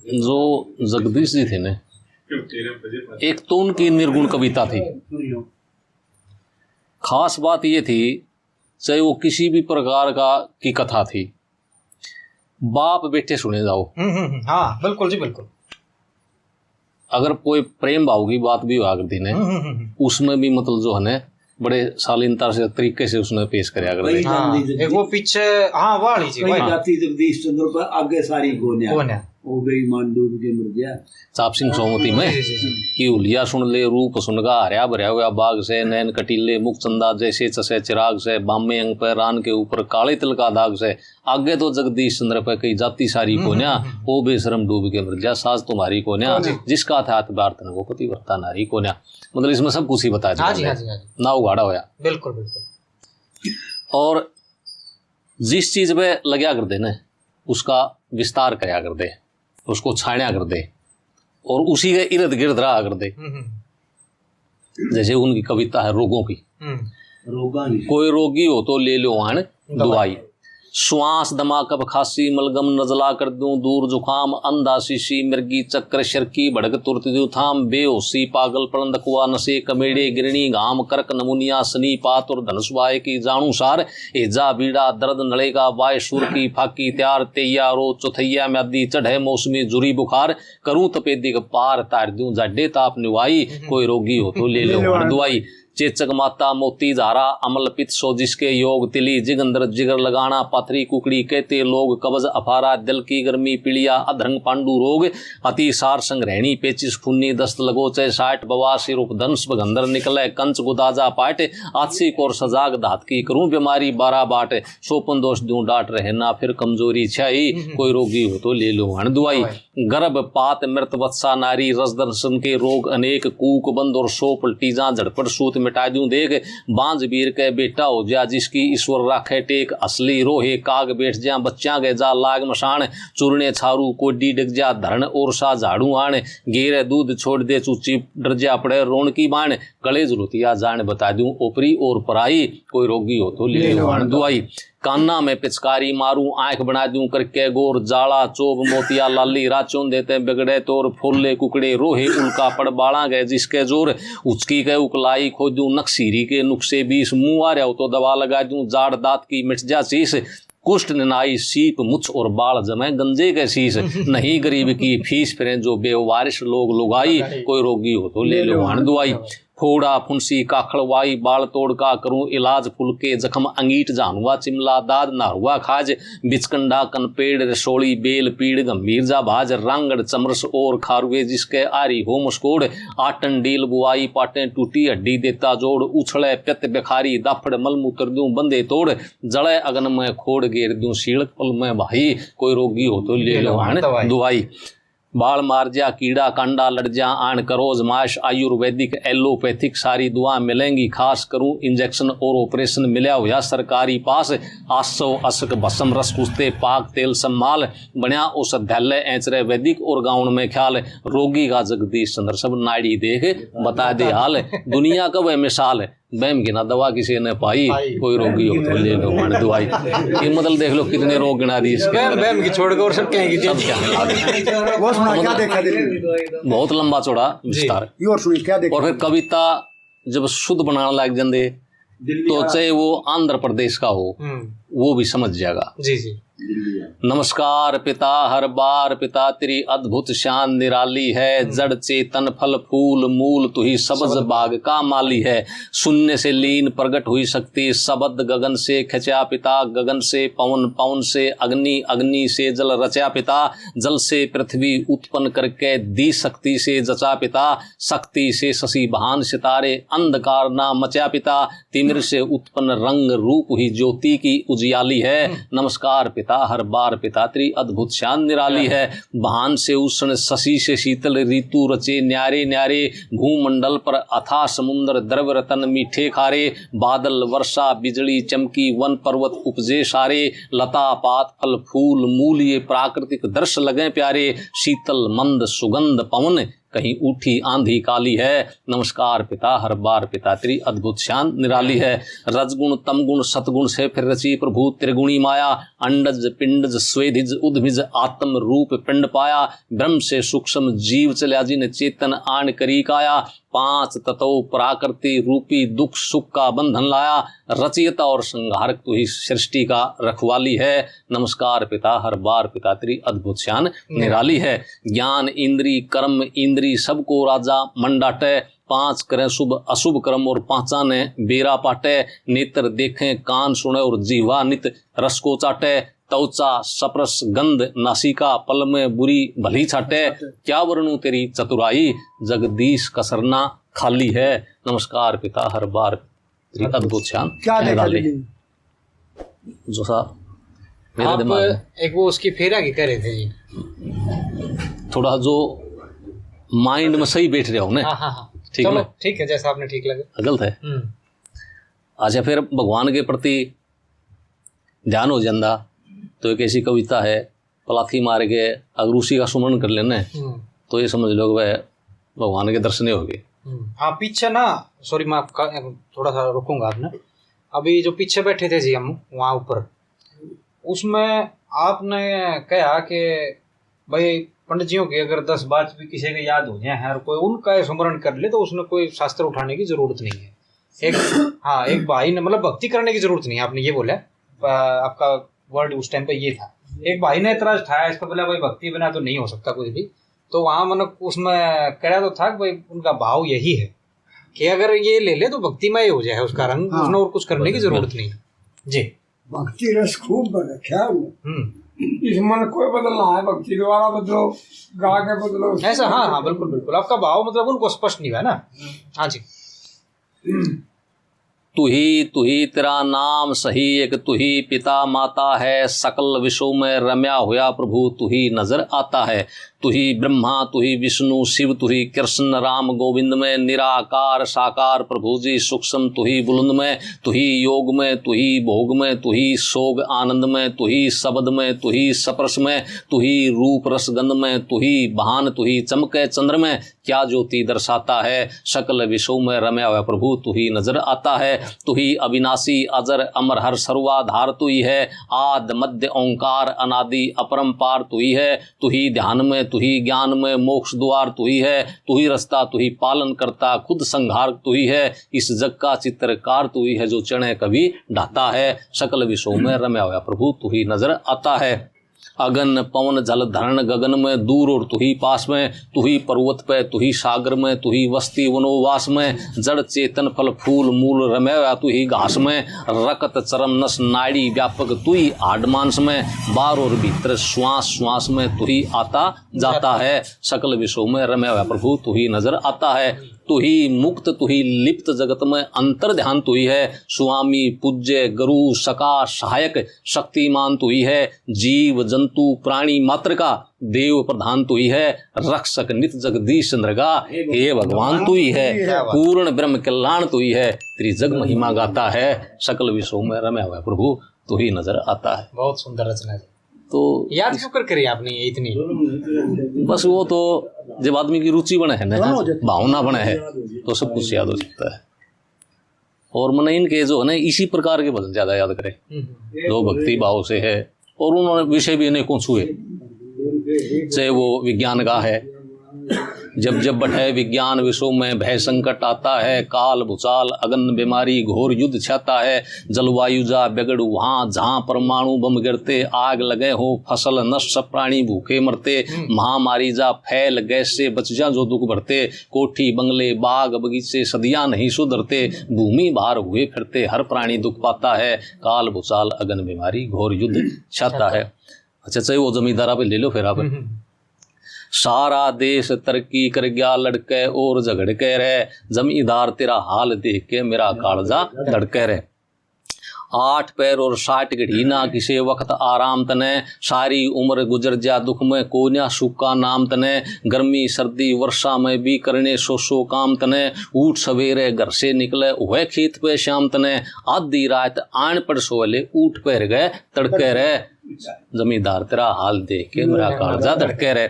जो जगदीश जी थे ना, एक तो उनकी निर्गुण कविता थी। खास बात ये थी, चाहे वो किसी भी प्रकार की कथा थी, बाप बेटे सुने जाओ। हाँ बिल्कुल जी बिल्कुल। अगर कोई प्रेम भाव की बात भी हुआ करती ने, उसमें भी मतलब जो है ना बड़े शालीनता से तरीके से उसने पेश कराया करते। हाँ, एक वो पीछे हाँ वाली जी भाई जाती जगदीश चंद्र पर आगे सारी गोन्या ओ बेईमान डूब के मर गया। चाप सिंह सोमती में कि उलिया सुन ले रूप सुनगा, हरिया भरिया हुआ बाग से, नैन कटीले मुख चंदा जैसे चसे चिराग से, बामे अंग पर रान के ऊपर काले तिल का दाग से, आगे तो जगदीश चंद्र पर कई जाति सारी कोन्या, ओ बेशरम डूब के मर गया, सास तुम्हारी कोन्या, जिसका था बार्तन वो पतिव्रता नारी कोन्या। मतलब इसमें सब कुछ ही बताया ना उगाड़ा होया। बिल्कुल बिल्कुल। और जिस चीज पे लग्या कर दे ना उसका विस्तार करया कर दे, उसको छाया कर दे और उसी के इर्द गिर्द रहा कर दे। जैसे उनकी कविता है रोगों की। कोई रोगी हो तो ले लो आन दवाई, श्वास दमा कब खांसी मलगम नजला कर दूं दूर जुखाम, अंधा शीशी मिर्गी चक्कर शर्की भड़क तुरत दू थाम, बेहोशी पागल पड़ंदकुआ नशे कमेड़े गिरणी घाम करक नमुनिया सनी पात और धनसवाए की जानू सार, एजा बीड़ा दर्द नड़ेगा वाय सुर की फाकी त्यार, तेया रो चौथैया म्यादी चढ़े मौसमी जुरी बुखार, करूं तपेदिक पार तार दूं जाडे ताप निवाई, कोई रोगी हो तो ले लो दवाई, चेचक माता मोती झारा अमल पित सो जिसके योग, तिली जिगंदर जिगर लगाना पाथरी कुकड़ी कहते लोग, कब्ज अफारा दिल की गर्मी पीलिया अधरंग पांडु रोग, अतिसार संग्रहणी पेचिस खूनी दस्त लगोचे, 60 बवासी रूप धनुष भगंदर निकले कंच गुदाजा पाट, आदसी कोर सजाग धात की करूं बीमारी 12 बाट, सोपन दोष दूं डांट रहे ना फिर कमजोरी छाई, कोई रोगी हो तो ले लो हण दुआई, गर्भ पात मृत वत्सा नारी रस दर्शन के रोग अनेक, कूक बंद और सो पलटी जा झड़पट सूत मिटा दूं देख, बांझ वीर के बेटा हो जा जिसकी ईश्वर राखे टेक, असली रोहे काग बैठ जा बच्चा गए जा लाग मशान, चूरने छारू कोडी डग जा धरण और सा झाड़ू आण, गेरे दूध छोड़ दे चूची डर जा पड़े रोन की बाण, गले जुलुतिया जान बता दूं ओपरी और पराई, कोई रोगी हो तो ले लो हण दुआई, कान्ना में पिचकारी मारूं आंख बना दूं करके गोर, जाला चोब मोतिया लाली राचों देते बिगड़े तोर, फुल्ले कुकड़े रोहे उल्का पड़ बाड़ा गए जिसके जोर, उचकी के उकलाई खो दूं नक्सीरी के नुक्से 20, मुंह आ रहा हो तो दवा लगा दूं जाड़ दांत की मिट जा शीश, कुष्ठ निनाई सीप मुछ और बाल जमे गंजे के शीश, नहीं गरीब की फीस फिरें जो बेवारिश लोग लुगाई, कोई रोगी हो तो ले लो हण दुआई, फोड़ा फुंसी काखड़वाई बाल तोड़ का करूं इलाज, फुलके जख्म अंगीठ जानवा चिमला दाद नारुआ खाज, बिचकंडा कनपेड़ रसोड़ी बेल पीड़ गंभीर जा भाज, रांगड़ चमरस और खारुए जिसके आरी हो मुस्कोड़, आटन डील बुआई पाटें टूटी हड्डी देता जोड़, उछले पित बेखारी दाफड़ मलमूत्र दूं बंदे तोड़, जड़े अगन में खोड़ गेर दूं शीलक पल में भाई, कोई रोगी हो तो ले लो हण दुआई, बाल मार जा कीड़ा कांडा लड़ जा आन करोज माश, आयुर्वेदिक एलोपैथिक सारी दुआ मिलेंगी खास, करूं इंजेक्शन और ऑपरेशन मिला हुआ सरकारी पास, 800 असक भस्म रस कुश्ते पाक तेल सम्माल, बनिया औषधालय ऐचरे वैदिक और गाउन में ख्याल, रोगी का जगदीश चंद्र सब नाड़ी देख बता दे हाल, दुनिया का वह मिसाल बैम गिना दवा किसी ने पाई, कोई रोगी हो तो ले लो हण दुआई। ये मतलब देख लो कितने रोग गिना दी इसके, बैम की छोड़ और सब क्या बहुत लंबा चौड़ा विस्तार। और फिर कविता जब शुद्ध बनाने लग जाते तो चाहे वो आंध्र प्रदेश का हो वो भी समझ जाएगा। जी जी। नमस्कार पिता हर बार पिता तेरी अद्भुत शान निराली है, जड़ चेतन फल फूल मूल तू ही सबज बाग का माली है, शून्य से लीन प्रगट हुई शक्ति शब्द गगन से खचा पिता, गगन से पवन पवन से अग्नि अग्नि से जल रचा पिता, जल से पृथ्वी उत्पन्न करके दी शक्ति से जचा पिता, शक्ति से शशि भान सितारे अंधकार ना मचा पिता, तिमिर से उत्पन्न रंग रूप ही ज्योति की उजियाली है, नमस्कार पिता हर बार पिता तेरी अद्भुत शान निराली है, भान से उष्ण शशि से शीतल ऋतु रचे न्यारे न्यारे, भूमंडल पर अथाह समुद्र द्रव्य रतन मीठे खारे, बादल वर्षा बिजली चमकी वन पर्वत उपजे सारे, लता पात फल फूल मूल ये प्राकृतिक दृश्य लगे प्यारे, शीतल मंद सुगंध पवन कहीं उठी आंधी काली है। नमस्कार पिता हर बार पिता तेरी अद्भुत शान निराली है। रजगुण तमगुण सतगुण से फिर रची प्रभु त्रिगुणी माया। अंडज पिंडज स्वेदिज उद्भिज आत्म रूप पिंड पाया। ब्रह्म से सूक्ष्म जीव चल्या जिन चेतन आन करी काया। पांच तत्व प्राकृति रूपी दुख सुख का बंधन लाया। रचयिता और संहारक तू ही सृष्टि का रखवाली है। नमस्कार पिता हर बार पिता तेरी अद्भुत शान निराली है। ज्ञान इंद्री कर्म इंद्री सबको राजा मंडाटे। पांच करें शुभ अशुभ कर्म और पांचा ने बेरा पाटे। नेत्र देखें कान सुने और जीवा नित रस को चाटे। त्वचा सप्रस गंध नासिका पल में बुरी भली छाटे। क्या वर्णु तेरी चतुराई जगदीश कसरना खाली है। नमस्कार पिता हर बार तेरी अद्भुत शान निराली। जो सा मेरे आप दिमाग में एक वो उसकी फेरा की कह रहे थे जी। थोड़ा जो माइंड में सही बैठ रहा हूं ना। हाँ ठीक है चलो ना? ठीक है, जैसा आपने ठीक लगे। गलत है। अच्छा फिर भगवान के प्रति ध्यान हो जाता तो एक ऐसी कविता है, पलाथी मार के अगर उसी का सुमरण कर लेना तो ये समझ लो वह भगवान के दर्शन हो गए। हाँ पीछे ना, सॉरी मैं आपका थोड़ा सा रुकूंगा आपने। अभी जो पीछे बैठे थे जी हम वहाँ ऊपर, उसमें आपने कहा कि भाई पंडित जियों की अगर 10 बात भी किसी को याद हो जाए और कोई उनका स्मरण कर ले तो उसने कोई शास्त्र उठाने की जरूरत नहीं है। एक भाई ने मतलब भक्ति करने की जरूरत नहीं है, आपने ये बोला। आपका वर्ड उस टाइम पे ये था। एक भाई ने इतराज उठाया इसको, बोला भाई भक्ति बिना तो नहीं हो सकता कुछ भी। तो वहां मैंने उसमें कहा तो था कि भाई उनका भाव यही है कि अगर ये ले ले तो भक्तिमय हो जाए उसका रंग। हाँ, उसने और कुछ करने की जरूरत नहीं जी। भक्ति रस खूब रखा है। इस मन को बदलना है, भक्ति द्वारा बदलो, गा के बदलो ऐसा। हाँ बिल्कुल बिल्कुल, आपका भाव मतलब उनको स्पष्ट नहीं हुआ ना। हाँ जी। तू ही तेरा नाम सही एक तू ही पिता माता है। सकल विश्व में रम्या हुआ प्रभु तू ही नजर आता है। तू ही ब्रह्मा तू ही विष्णु शिव तू ही कृष्ण राम गोविंद में। निराकार साकार प्रभु जी सूक्ष्म तू ही बुलंद में। तू ही योग में तू ही भोग में तू ही सोग आनंद में। तू ही शब्द में तू ही सप्रस में। तू ही रूप रस गंध में। तू ही भान तू ही चमके चंद्र में। क्या ज्योति दर्शाता है सकल विश्व में रम्या हुआ प्रभु तू ही नजर आता है। तू ही अविनाशी अजर अमर हर सर्वाधार तू ही है। आद मध्य ओंकार अनादि अपरंपार तू ही है। तू ही ध्यान में तू ही ज्ञान में मोक्ष द्वार तू ही है। तू ही रास्ता तू ही पालन करता खुद संहार तू ही है। इस जग का चित्रकार तू ही है जो चढ़े कभी ढाता है। सकल विश्व में रम्या हुआ प्रभु तू ही नजर आता है। अगन पवन जल धरण गगन में दूर और तू ही पास में। तू ही पर्वत पे तू ही सागर में। तू ही वस्ती वनोवास में। जड़ चेतन फल फूल मूल रम्या तू ही घास में। रकत चरम नस नाड़ी व्यापक तू ही आड मांस में। बाहर और भीतर श्वास श्वास में तू ही आता जाता है। सकल विश्व में रम्या हुआ प्रभु तू ही नजर आता है। तू ही मुक्त तू ही लिप्त जगत में अंतर ध्यान तू ही है। स्वामी पूज्य गुरु सका सहायक शक्तिमान तू ही है। जीव जंतु प्राणी मात्र का देव प्रधान तू ही है। रक्षक नित जगदीश चंद्रगा हे भगवान तू ही है। पूर्ण ब्रह्म कल्याण तू ही है। तेरी जग महिमा गाता है। सकल विश्व में रम्या हुआ प्रभु तू ही नजर आता है। बहुत सुंदर रचना है। तो याद क्यों कर करी आपने ये इतनी? बस वो तो जब आदमी की रुचि बने है ना, भावना बने है तो सब कुछ याद हो सकता है। और मन इनके जो है ना इसी प्रकार के भजन ज्यादा याद करे जो भक्ति भाव से है। और उन्होंने विषय भी अनेकों छुए, चाहे वो विज्ञान का है। जब जब बढ़े विज्ञान विश्व में भय संकट आता है। काल भूचाल अगन बीमारी घोर युद्ध छाता है। जलवायु जा बिगड़ वहाँ जहाँ परमाणु बम गिरते। आग लगे हो फसल नष्ट सब प्राणी भूखे मरते। महामारी जा फैल गैस से बच जा जो दुख भरते। कोठी बंगले बाग बगीचे सदियां नहीं सुधरते। भूमि भार हुए फिरते हर प्राणी दुख पाता है। काल भूचाल अगन बीमारी घोर युद्ध छाता है। अच्छा चाहे वो जमींदारा पे ले लो फिर आप। सारा देश तरक्की कर गया लड़के और झगड़ के रहे। जमींदार तेरा हाल देख के मेरा कालजा धड़के रहे। 8 पैर और 60 घड़ी ना किसे वक्त आराम तने। सारी उम्र गुजर जा दुख में कोन्या सुखा नाम तने। गर्मी सर्दी वर्षा में भी करने सो काम तने। उठ सवेरे घर से निकले हुए खेत पे शाम तने। आधी रात आन पड़ सोले उठ पैर गए तड़के रहे। जमींदार तेरा हाल देख के मेरा कालजा धड़के रहे।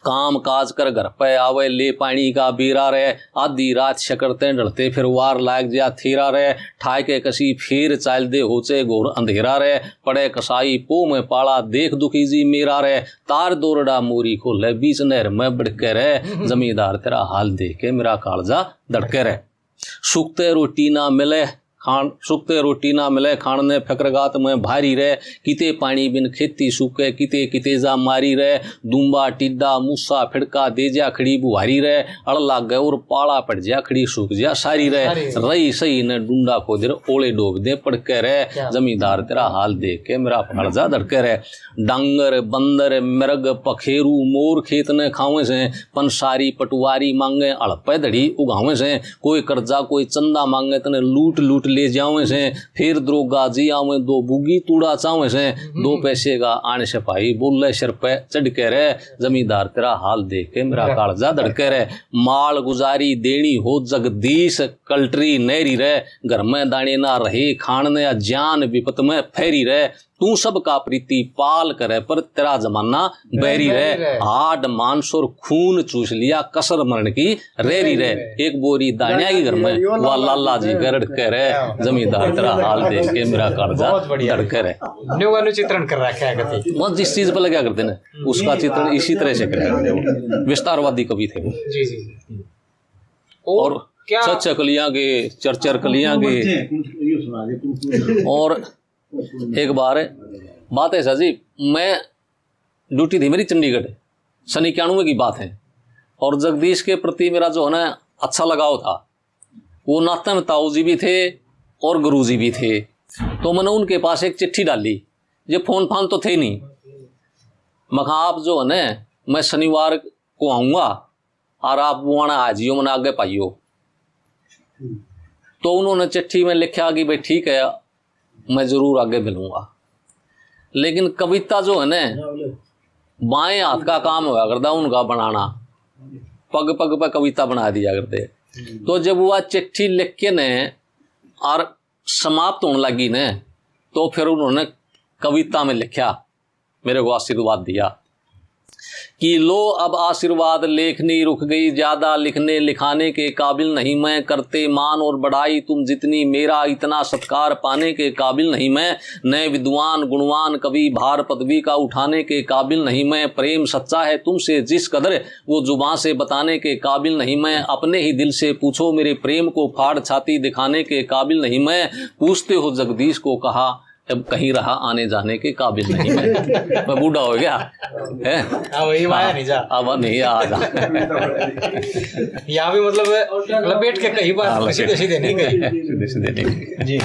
काम काज कर घर पे आवे ले पानी का बीरा रे, आधी रात शकरते ढलते फिर वार लाग जा थीरा रे, ठाय के कसी फिर चाल दे होचे घोर अंधेरा रे, पड़े कसाई पो में पाला देख दुखी जी मेरा रे, तार दोरडा मोरी खोले बीच नहर में बड़के रे, जमींदार तेरा हाल देख के मेरा कालजा धड़के रे। सुखते रोटी ना मिले सुखते रोटी ना मिले, खाने फकरगात में भारी रे, किते पानी बिन खेती सूखे किते किते जा मारी रे, दुम्बा टिड्डा मूसा फिड़का दे जा खड़ी बुहारी रे, अड़ लाग गए और पाला पड़ जा खड़ी सूख जा सारी रे, रही सही ने डूंडा खो दे ओले डोब दे पड़के रे, जमींदार तेरा हाल देख के मेरा कालजा धड़के रे। डांगर बंदर मृग पखेरू मोर खेत ने खावे से, पंसारी पटवारी मांगे अड़पे धड़ी उगावे से, कोई कर्जा कोई चंदा मांगे तने लूट लूट ले जावे से, फिर द्रोगा जी आवे दो बुगी तूड़ा चावे से, दो पैसे का आने सिपाही बोले सिर पे चढ़ के रे, जमींदार तेरा हाल देख के मेरा कालजा धड़के रे। माल गुजारी देनी हो जगदीश कल्टरी नहरी रे, घर में दाने ना रहे खाने जान विपत में फेरी रे, तू सबका प्रीति पाल करे पर तेरा जमाना बैरी रे, हाड मांस और खून चूस लिया कसर मरण की रेरी रे, एक बोरी दानिया की घर में वह लाला जी गरड़ के रे, जमींदार तेरा हाल देख के मेरा कर्जा धड़के रे। चित्रण कर रखा है वो जिस चीज पर लगा करते ना उसका चित्रण इसी तरह से करे, विस्तारवादी कवि थे वो। जी जी। और सच कलियां के चरचर कलियां के। और एक बार बात है सर जी, मैं ड्यूटी थी मेरी चंडीगढ़, सन 91 की बात है, और जगदीश के प्रति मेरा जो है ना अच्छा लगाव था। वो नाते में ताऊ जी भी थे और गुरु जी भी थे, तो मैंने उनके पास एक चिट्ठी डाली, ये फोन फान तो थे नहीं, मैं कहा आप जो है ना मैं शनिवार को आऊँगा और आप वो आना आ जियो, मैंने आगे पाइयो। तो उन्होंने चिट्ठी में लिखा कि भाई ठीक है मैं जरूर आगे मिलूंगा, लेकिन कविता जो है ना बाएं हाथ का काम हुआ करता उनका बनाना, पग पग पे कविता बना दिया करते। तो जब वह चिट्ठी लिख के ने और समाप्त होने लगी ने, तो फिर उन्होंने कविता में लिखा, मेरे को आशीर्वाद दिया कि लो अब आशीर्वाद लेखनी रुक गई, ज्यादा लिखने लिखाने के काबिल नहीं मैं, करते मान और बढ़ाई तुम जितनी, मेरा इतना सत्कार पाने के काबिल नहीं मैं, नए विद्वान गुणवान कवि भार पदवी का उठाने के काबिल नहीं मैं, प्रेम सच्चा है तुमसे जिस कदर वो जुबान से बताने के काबिल नहीं मैं, अपने ही दिल से पूछो मेरे प्रेम को फाड़ छाती दिखाने के काबिल नहीं मैं, पूछते हो जगदीश को कहा अब कहीं रहा आने जाने के काबिल नहीं मैं बूढ़ा हो गया है, वही माया नहीं जा, अब नहीं आ जा यहाँ भी मतलब लपेट के कहीं बार सीधे सीधे नहीं गए जी।